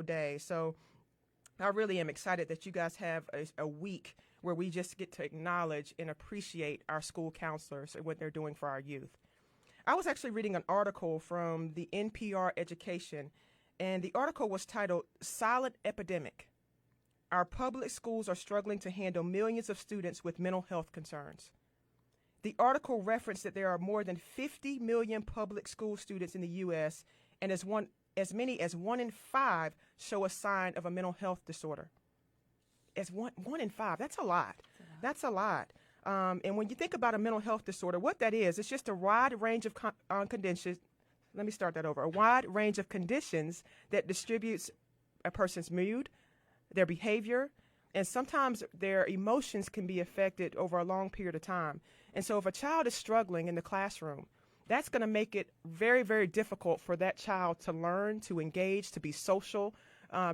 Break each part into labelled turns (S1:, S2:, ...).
S1: day. So I really am excited that you guys have a week where we just get to acknowledge and appreciate our school counselors and what they're doing for our youth. I was actually reading an article from the NPR Education, and the article was titled Silent Epidemic. Our public schools are struggling to handle millions of students with mental health concerns. The article referenced that there are more than 50 million public school students in the U.S., and as many as 1 in 5 show a sign of a mental health disorder. As one in 5, that's a lot. That's a lot. And when you think about a mental health disorder, what that is, it's just a wide range of conditions. Let me start that over. A wide range of conditions that distributes a person's mood, their behavior, and sometimes their emotions can be affected over a long period of time. And so if a child is struggling in the classroom, that's going to make it very, very difficult for that child to learn, to engage, to be social,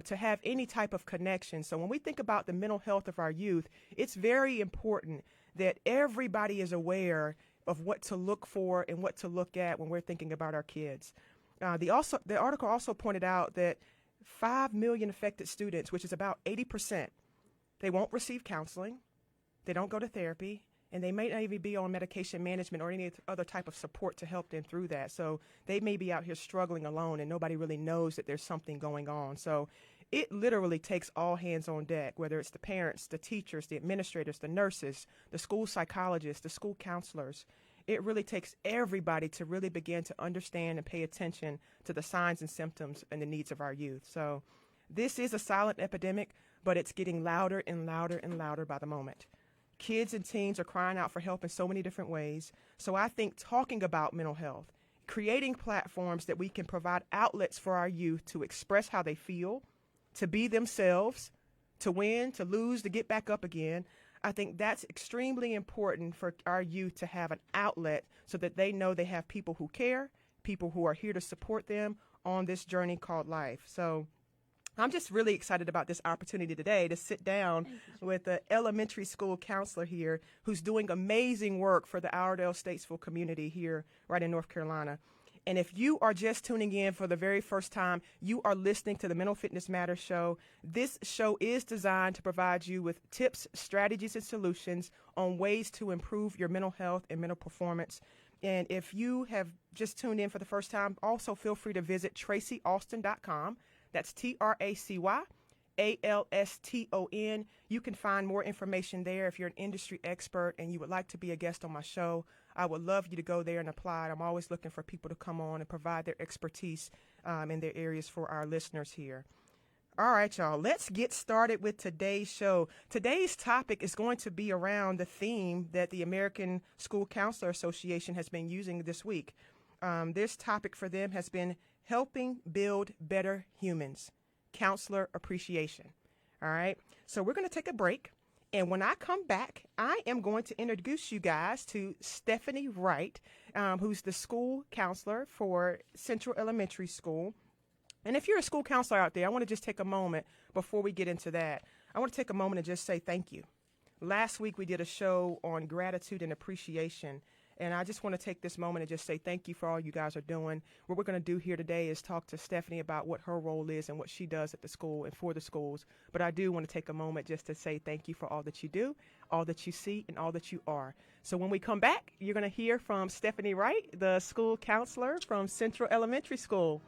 S1: to have any type of connection. So when we think about the mental health of our youth, it's very important that everybody is aware of what to look for and what to look at when we're thinking about our kids. The article also pointed out that 5 million affected students, which is about 80%, they won't receive counseling, they don't go to therapy, and they may not even be on medication management or any other type of support to help them through that. So they may be out here struggling alone, and nobody really knows that there's something going on. So it literally takes all hands on deck, whether it's the parents, the teachers, the administrators, the nurses, the school psychologists, the school counselors. It really takes everybody to really begin to understand and pay attention to the signs and symptoms and the needs of our youth. So this is a silent epidemic, but it's getting louder and louder and louder by the moment. Kids and teens are crying out for help in so many different ways. So I think talking about mental health, creating platforms that we can provide outlets for our youth to express how they feel, to be themselves, to win, to lose, to get back up again. I think that's extremely important for our youth to have an outlet so that they know they have people who care, people who are here to support them on this journey called life. So I'm just really excited about this opportunity today to sit down with an elementary school counselor here who's doing amazing work for the Iredell Statesville community here right in North Carolina. And if you are just tuning in for the very first time, you are listening to the Mental Fitness Matters show. This show is designed to provide you with tips, strategies, and solutions on ways to improve your mental health and mental performance. And if you have just tuned in for the first time, also feel free to visit tracyalston.com. That's TracyAlston. You can find more information there if you're an industry expert and you would like to be a guest on my show. I would love you to go there and apply. I'm always looking for people to come on and provide their expertise in their areas for our listeners here. All right, y'all, let's get started with today's show. Today's topic is going to be around the theme that the American School Counselor Association has been using this week. This topic for them has been helping build better humans, counselor appreciation. All right, so we're going to take a break. And when I come back, I am going to introduce you guys to Stephanie Wright, who's the school counselor for Central Elementary School. And if you're a school counselor out there, I want to just take a moment before we get into that. I want to take a moment and just say thank you. Last week, we did a show on gratitude and appreciation. And I just want to take this moment and just say thank you for all you guys are doing. What we're going to do here today is talk to Stephanie about what her role is and what she does at the school and for the schools. But I do want to take a moment just to say thank you for all that you do, all that you see, and all that you are. So when we come back, you're going to hear from Stephanie Wright, the school counselor from Central Elementary School.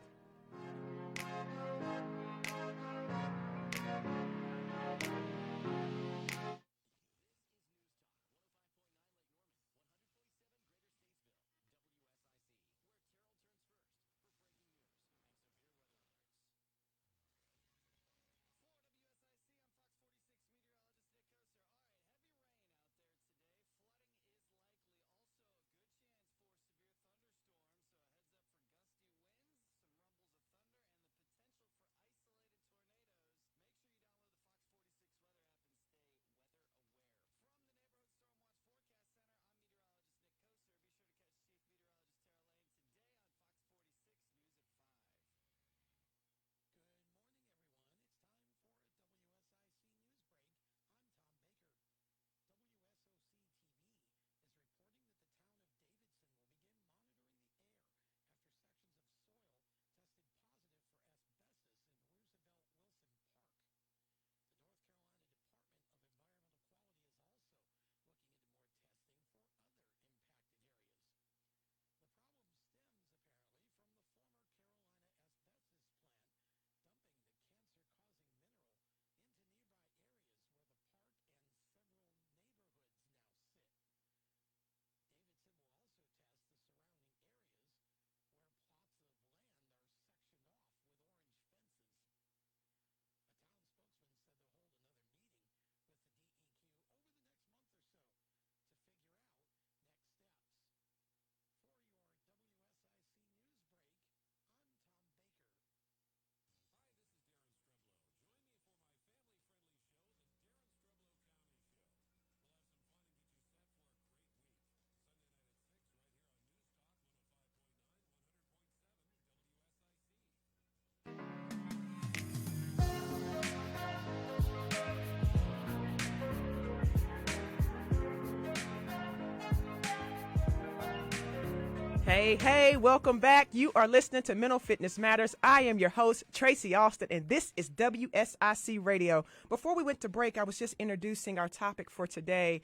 S1: Hey, hey, welcome back. You are listening to Mental Fitness Matters. I am your host, Tracy Alston, and this is WSIC Radio. Before we went to break, I was just introducing our topic for today.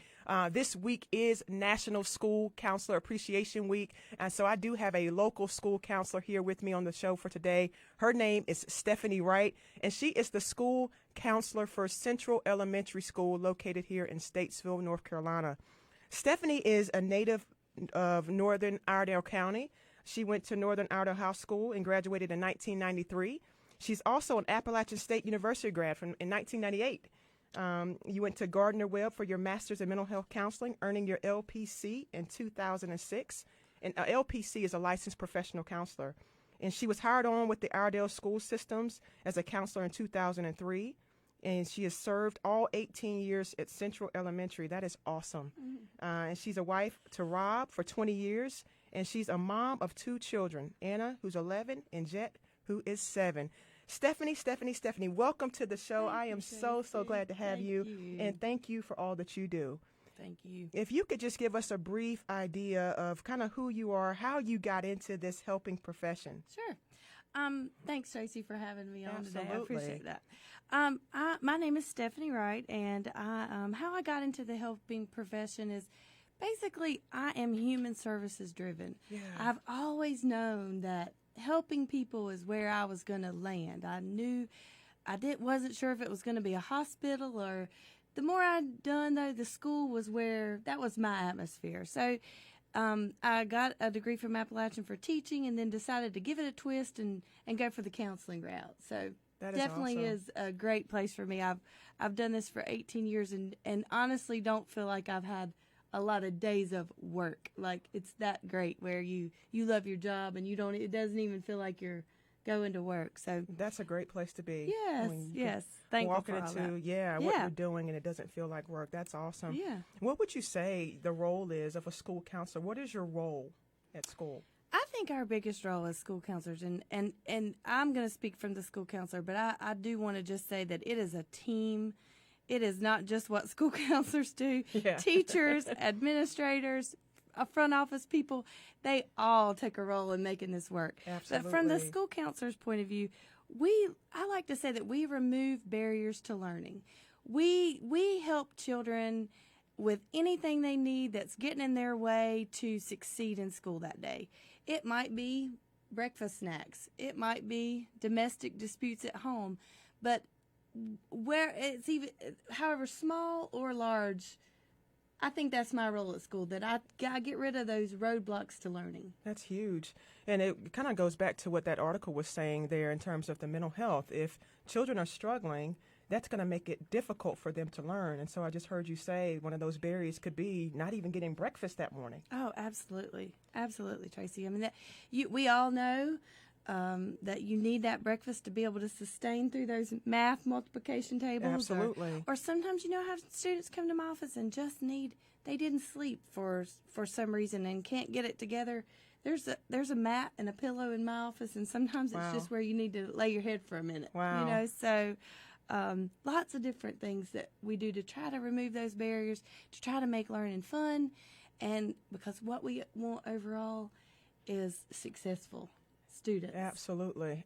S1: This week is National School Counselor Appreciation Week, and so I do have a local school counselor here with me on the show for today. Her name is Stephanie Wright, and she is the school counselor for Central Elementary School located here in Statesville, North Carolina. Stephanie is a native of Northern Iredell County. She went to Northern Iredell House School and graduated in 1993. She's also an Appalachian State University grad in 1998. You went to Gardner-Webb for your Master's in Mental Health Counseling, earning your LPC in 2006. And LPC is a licensed professional counselor. And she was hired on with the Iredell School Systems as a counselor in 2003. And she has served all 18 years at Central Elementary. That is awesome. And she's a wife to Rob for 20 years. And she's a mom of 2 children, Anna, who's 11, and Jet, who is 7. Stephanie, welcome to the show. I am so glad to have you. And thank you for all that you do.
S2: Thank you.
S1: If you could just give us a brief idea of kind of who you are, how you got into this helping profession.
S2: Sure. Thanks, Tracy, for having me on today. I
S1: Absolutely.
S2: appreciate that. My name is Stephanie Wright, and how I got into the helping profession is basically I am human services driven.
S1: Yeah.
S2: I've always known that helping people is where I was going to land. I knew wasn't sure if it was going to be a hospital, or the more I'd done, though, the school was where that was my atmosphere. So I got a degree from Appalachian for teaching, and then decided to give it a twist and go for the counseling route. So
S1: That
S2: definitely
S1: awesome.
S2: is a great place for me. I've done this for 18 years and honestly don't feel like I've had a lot of days of work. Like, it's that great where you love your job and it doesn't even feel like you're going to work. So
S1: That's a great place to be.
S2: yes. Thankful
S1: Walking
S2: for all
S1: into
S2: that.
S1: what you're doing, and it doesn't feel like work. That's awesome.
S2: Yeah.
S1: What would you say the role is of a school counselor? What is your role at school?
S2: I think our biggest role as school counselors, and I'm going to speak from the school counselor, but I do want to just say that it is a team. It is not just what school counselors do.
S1: Yeah.
S2: Teachers, administrators, front office people, they all take a role in making this work.
S1: Absolutely.
S2: But from the school counselor's point of view, I like to say that we remove barriers to learning. We help children with anything they need that's getting in their way to succeed in school that day. It might be breakfast snacks. It might be domestic disputes at home. But where it's even, however small or large, I think that's my role at school, that I get rid of those roadblocks to learning.
S1: That's huge. And it kind of goes back to what that article was saying there in terms of the mental health. If children are struggling, that's going to make it difficult for them to learn. And so I just heard you say one of those barriers could be not even getting breakfast that morning.
S2: Oh, absolutely. Absolutely, Tracy. I mean, we all know that you need that breakfast to be able to sustain through those math multiplication tables.
S1: Absolutely.
S2: Or sometimes, I have students come to my office and just they didn't sleep for some reason and can't get it together. There's a mat and a pillow in my office, and sometimes
S1: Wow.
S2: it's just where you need to lay your head for a minute.
S1: Wow.
S2: So lots of different things that we do to try to remove those barriers, to try to make learning fun, and because what we want overall is successful students.
S1: Absolutely.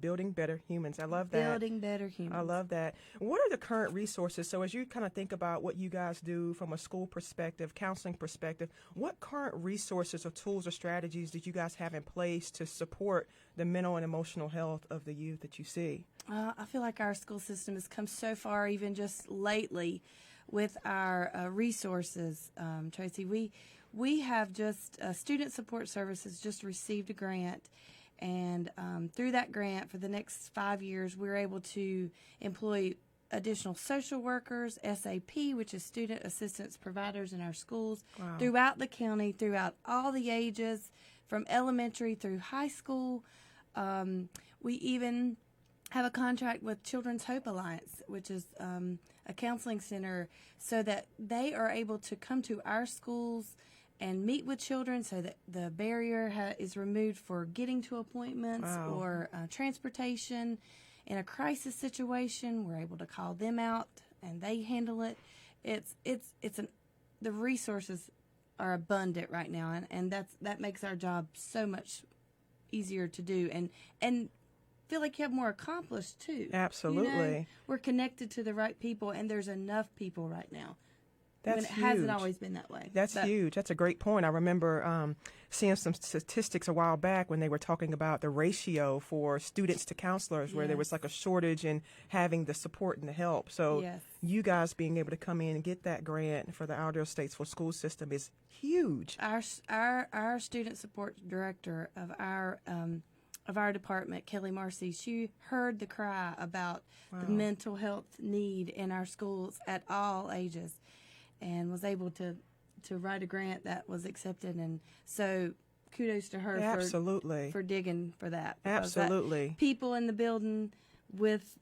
S1: Building better humans. I love that.
S2: Building better humans.
S1: I love that. What are the current resources? So as you kind of think about what you guys do from a school perspective, counseling perspective, what current resources or tools or strategies did you guys have in place to support the mental and emotional health of the youth that you see?
S2: I feel like our school system has come so far, even just lately, with our resources, Tracy. We have just Student Support Services just received a grant. And through that grant, for the next 5 years, we're able to employ additional social workers, SAP, which is Student Assistance Providers in our schools,
S1: Wow.
S2: throughout the county, throughout all the ages, from elementary through high school. We even have a contract with Children's Hope Alliance, which is a counseling center, so that they are able to come to our schools and meet with children so that the barrier is removed for getting to appointments.
S1: Wow.
S2: Or transportation. In a crisis situation, we're able to call them out and they handle it. The resources are abundant right now, and that makes our job so much easier to do, and feel like you have more accomplished too.
S1: Absolutely.
S2: You know, we're connected to the right people, and there's enough people right now.
S1: That's
S2: when it
S1: huge.
S2: hasn't always been that way.
S1: That's huge. That's a great point. I remember seeing some statistics a while back when they were talking about the ratio for students to counselors, where there was like a shortage in having the support and the help. So you guys being able to come in and get that grant for the Statesville school system is huge.
S2: Our student support director of our department, Kelly Marcy, she heard the cry about the mental health need in our schools at all ages, and was able to write a grant that was accepted. And so kudos to her for digging for that.
S1: Absolutely.
S2: People in the building with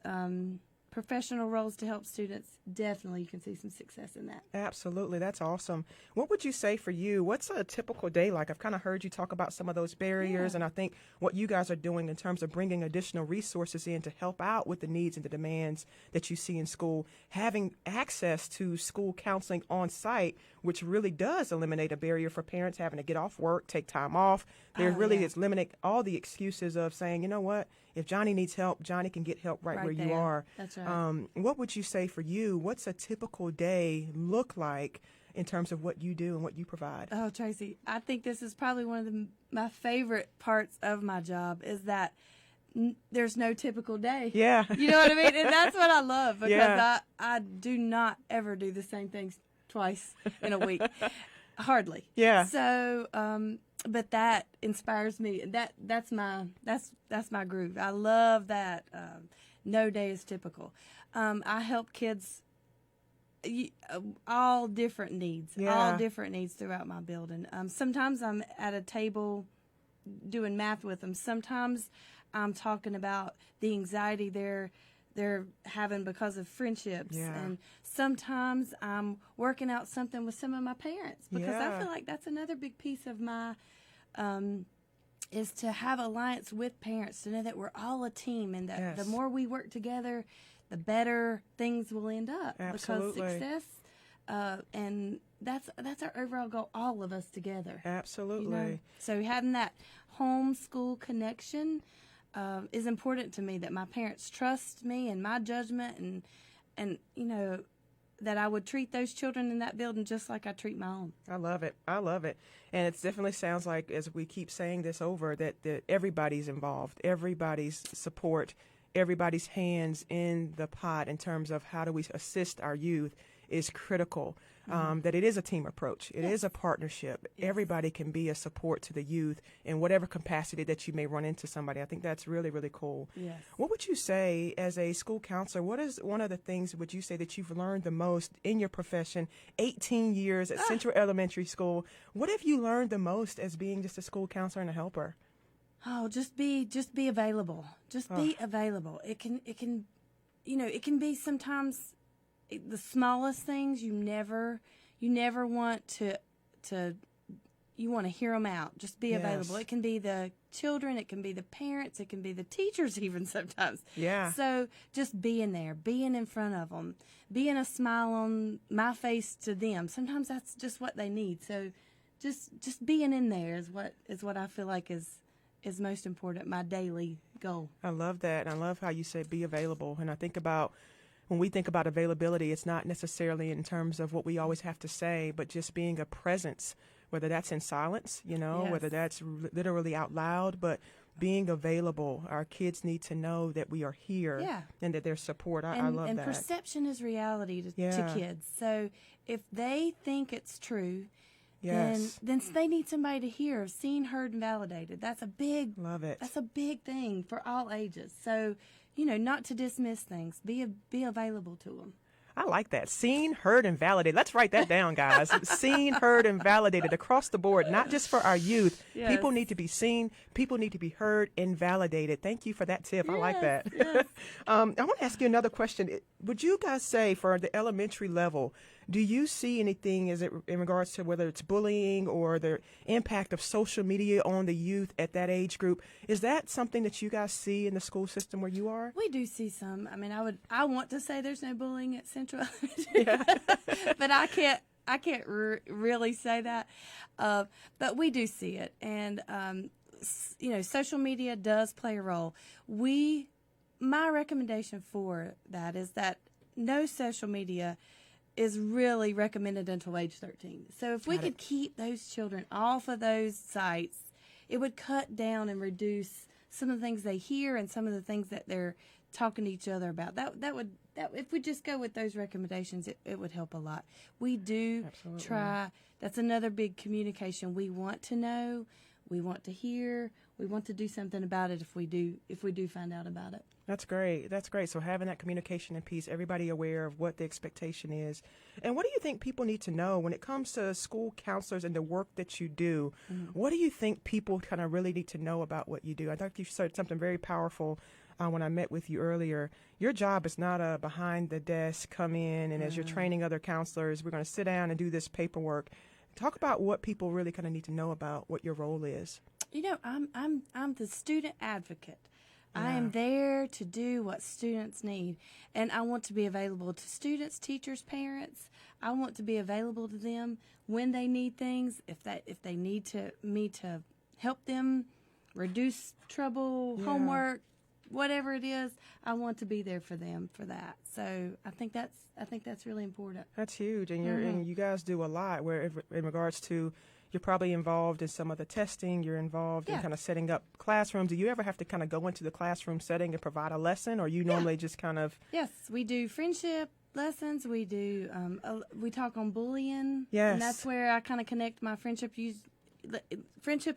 S2: professional roles to help students, definitely you can see some success in that.
S1: Absolutely. That's awesome. What would you say for you? What's a typical day like? I've kind of heard you talk about some of those barriers, and I think what you guys are doing in terms of bringing additional resources in to help out with the needs and the demands that you see in school, having access to school counseling on site, which really does eliminate a barrier for parents having to get off work, take time off. There is eliminate all the excuses of saying, you know what, if Johnny needs help, Johnny can get help right where
S2: there.
S1: you are.
S2: That's right.
S1: What would you say for you? What's a typical day look like in terms of what you do and what you provide?
S2: Oh, Tracy, I think this is probably one of my favorite parts of my job is that there's no typical day.
S1: Yeah.
S2: You know what I mean? And that's what I love, because I do not ever do the same things twice in a week. Hardly.
S1: Yeah.
S2: So, but that inspires me. That's my groove. I love that. No day is typical. I help kids all different needs throughout my building. Sometimes I'm at a table doing math with them. Sometimes I'm talking about the anxiety they're having because of friendships. And sometimes I'm working out something with some of my parents, because I feel like that's another big piece of my is to have alliance with parents, to know that we're all a team, and that the more we work together, the better things will end up.
S1: Absolutely.
S2: Because success, and that's our overall goal, all of us together.
S1: Absolutely.
S2: You know? So having that homeschool connection is important to me, that my parents trust me and my judgment, and you know, that I would treat those children in that building just like I treat my own.
S1: I love it. I love it. And it definitely sounds like, as we keep saying this over, that everybody's involved, everybody's support, everybody's hands in the pot in terms of how do we assist our youth is critical. That it is a team approach. It is a partnership. Everybody can be a support to the youth in whatever capacity that you may run into somebody. I think that's really, really cool.
S2: Yes.
S1: What would you say as a school counselor? What is one of the things would you say that you've learned the most in your profession? 18 years at Central Elementary School. What have you learned the most as being just a school counselor and a helper?
S2: Oh, just be available. Just be available. It can be sometimes the smallest things. You never want to you want to hear them out. Just be available. It can be the children, it can be the parents, it can be the teachers even sometimes.
S1: Yeah.
S2: So just being there, being in front of them, being a smile on my face to them. Sometimes that's just what they need. So just being in there is what I feel like is most important, my daily goal.
S1: I love that. And I love how you say be available. And I think about, when we think about availability, it's not necessarily in terms of what we always have to say, but just being a presence, whether that's in silence, whether that's literally out loud, but being available. Our kids need to know that we are here and that there's support. I love that.
S2: And perception is reality to kids. So if they think it's true, then they need somebody to hear, seen, heard, and validated. That's a big thing for all ages. So, not to dismiss things. Be available to them.
S1: I like that. Seen, heard, and validated. Let's write that down, guys. Seen, heard, and validated across the board, not just for our youth.
S2: Yes.
S1: People need to be seen. People need to be heard and validated. Thank you for that tip.
S2: Yes,
S1: I like that.
S2: Yes.
S1: I want to ask you another question. Would you guys say, for the elementary level, do you see anything in regards to whether it's bullying or the impact of social media on the youth at that age group? Is that something that you guys see in the school system where you are?
S2: We do see some. I mean, I want to say there's no bullying at Central Elementary, but I can't really say that, but we do see it, and social media does play a role. My recommendation for that is that no social media is really recommended until age 13. So if we could keep those children off of those sites, it would cut down and reduce some of the things they hear and some of the things that they're talking to each other about. That would if we just go with those recommendations, it would help a lot. We do try. That's another big communication. We want to know, we want to hear, we want to do something about it if we do find out about it.
S1: That's great. That's great. So having that communication and piece, everybody aware of what the expectation is. And what do you think people need to know when it comes to school counselors and the work that you do? Mm-hmm. What do you think people kind of really need to know about what you do? I thought you said something very powerful when I met with you earlier. Your job is not a behind the desk, come in, and as you're training other counselors, we're going to sit down and do this paperwork. Talk about what people really kind of need to know about what your role is.
S2: I'm the student advocate. Yeah. I am there to do what students need, and I want to be available to students, teachers, parents. I want to be available to them when they need things. If they need me to help them reduce trouble, homework, whatever it is, I want to be there for them for that. So I think that's really important.
S1: That's huge, and and you guys do a lot. Where in regards to, you're probably involved in some of the testing. You're involved in kind of setting up classrooms. Do you ever have to kind of go into the classroom setting and provide a lesson, or you normally just kind of?
S2: Yes, we do friendship lessons. We do. We talk on bullying.
S1: Yes,
S2: and that's where I kind of connect my friendship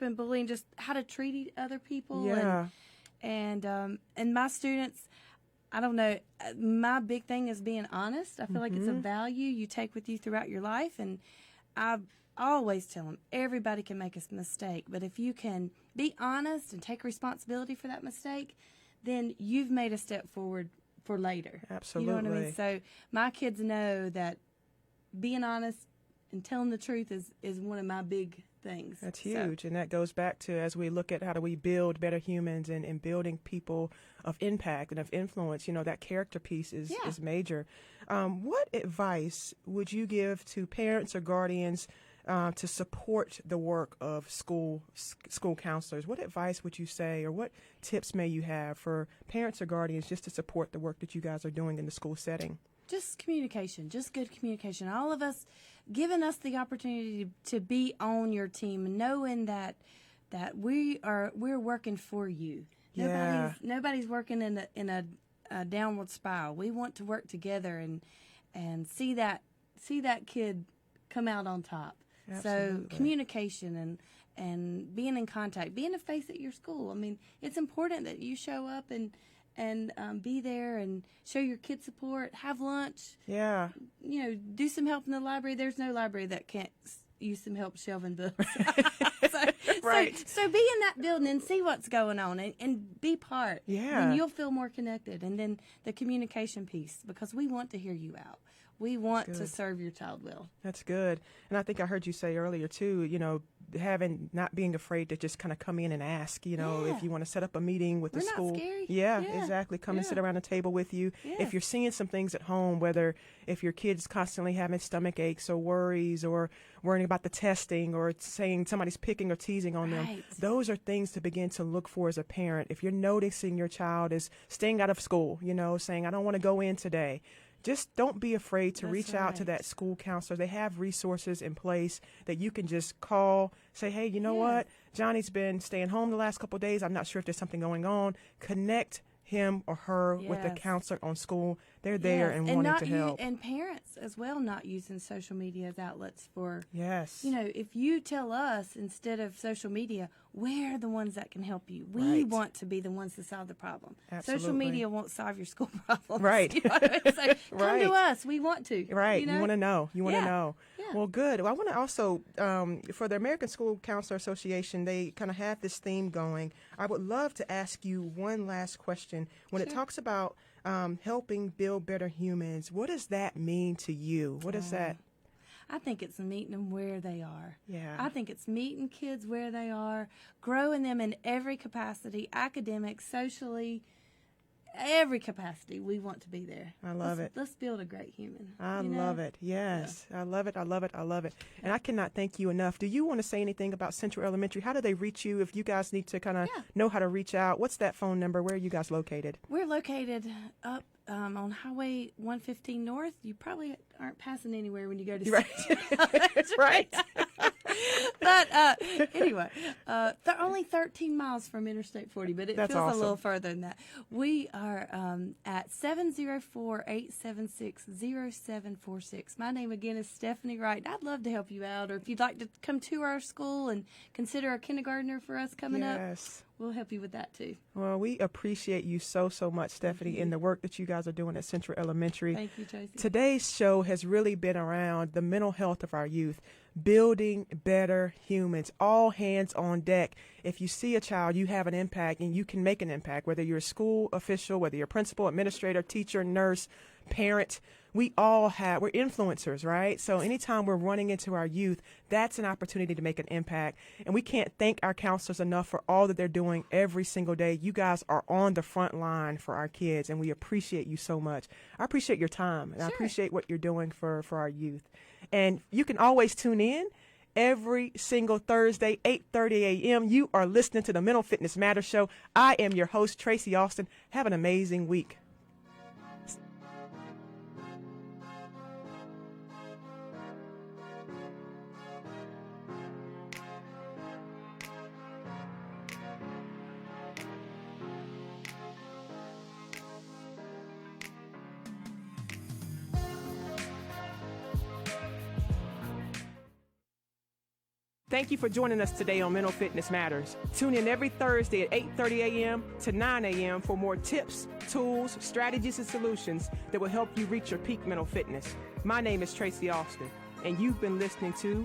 S2: and bullying, just how to treat other people.
S1: Yeah.
S2: And my students, I don't know, my big thing is being honest. I feel like it's a value you take with you throughout your life. And I always tell them, everybody can make a mistake. But if you can be honest and take responsibility for that mistake, then you've made a step forward for later.
S1: Absolutely.
S2: You know what I mean? So my kids know that being honest and telling the truth is one of my big things.
S1: That's huge. And that goes back to, as we look at how do we build better humans and building people of impact and of influence, that character piece is major. What advice would you give to parents or guardians to support the work of school counselors? What advice would you say, or what tips may you have for parents or guardians just to support the work that you guys are doing in the school setting?
S2: Just communication, just good communication. All of us, giving us the opportunity to be on your team, knowing that we're working for you. Nobody's working in a downward spiral. We want to work together and see that kid come out on top.
S1: Absolutely.
S2: So communication and being in contact, being a face at your school. I mean, it's important that you show up and be there and show your kid support, have lunch.
S1: Yeah.
S2: Do some help in the library. There's no library that can't use some help shelving books.
S1: Right.
S2: So be in that building and see what's going on and be part.
S1: Yeah.
S2: And you'll feel more connected. And then the communication piece, because we want to hear you out. We want to serve your child well.
S1: That's good. And I think I heard you say earlier, too, not being afraid to just kind of come in and ask, if you want to set up a meeting with the school.
S2: We're not scary.
S1: Yeah, exactly. Come and sit around a table with you.
S2: Yeah.
S1: If you're seeing some things at home, whether if your kid's constantly having stomach aches or worries or worrying about the testing or saying somebody's picking or teasing on them, those are things to begin to look for as a parent. If you're noticing your child is staying out of school, saying, I don't want to go in today, just don't be afraid to reach out to that school counselor. They have resources in place that you can just call, say, hey, you know what? Johnny's been staying home the last couple of days. I'm not sure if there's something going on. Connect him or her with the counselor on school. They're there and wanting to help.
S2: And parents as well, not using social media as outlets for,
S1: yes.
S2: If you tell us instead of social media, we're the ones that can help you. We want to be the ones to solve the problem.
S1: Absolutely.
S2: Social media won't solve your school problems.
S1: Right.
S2: You know what I mean? So come to us. We want to.
S1: Right. You want to know. You want to know.
S2: Yeah.
S1: Well, good. Well, I want to also, for the American School Counselor Association, they kind of have this theme going. I would love to ask you one last question. When it talks about helping build better humans, what does that mean to you? What is that?
S2: I think it's meeting them where they are.
S1: Yeah.
S2: I think it's meeting kids where they are, growing them in every capacity, academic, socially, every capacity, we want to be there.
S1: I love it.
S2: Let's build a great human.
S1: I love it. Yes. Yeah. I love it. I love it. I love it. And I cannot thank you enough. Do you want to say anything about Central Elementary? How do they reach you if you guys need to kind of know how to reach out? What's that phone number? Where are you guys located?
S2: We're located up on Highway 115 North. You probably aren't passing anywhere when you go to
S1: Right. Right.
S2: But anyway, they're only 13 miles from Interstate 40, but it
S1: That's
S2: feels
S1: awesome.
S2: a little further than that. We are at 704-876-0746. My name again is Stephanie Wright. I'd love to help you out, or if you'd like to come to our school and consider a kindergartner for us coming up, we'll help you with that too.
S1: Well, we appreciate you so much, Stephanie, in the work that you guys are doing at Central Elementary.
S2: Thank you, Tracy.
S1: Today's show has really been around the mental health of our youth, building better humans, all hands on deck. If you see a child, you have an impact, and you can make an impact, whether you're a school official, whether you're a principal, administrator, teacher, nurse, parent. We're influencers, right? So anytime we're running into our youth, that's an opportunity to make an impact. And we can't thank our counselors enough for all that they're doing every single day. You guys are on the front line for our kids, and we appreciate you so much. I appreciate your time, and I appreciate what you're doing for our youth. And you can always tune in every single Thursday, 8:30 a.m. You are listening to the Mental Fitness Matters Show. I am your host, Tracy Alston. Have an amazing week. Thank you for joining us today on Mental Fitness Matters. Tune in every Thursday at 8:30 a.m. to 9 a.m. for more tips, tools, strategies, and solutions that will help you reach your peak mental fitness. My name is Tracy Alston, and you've been listening to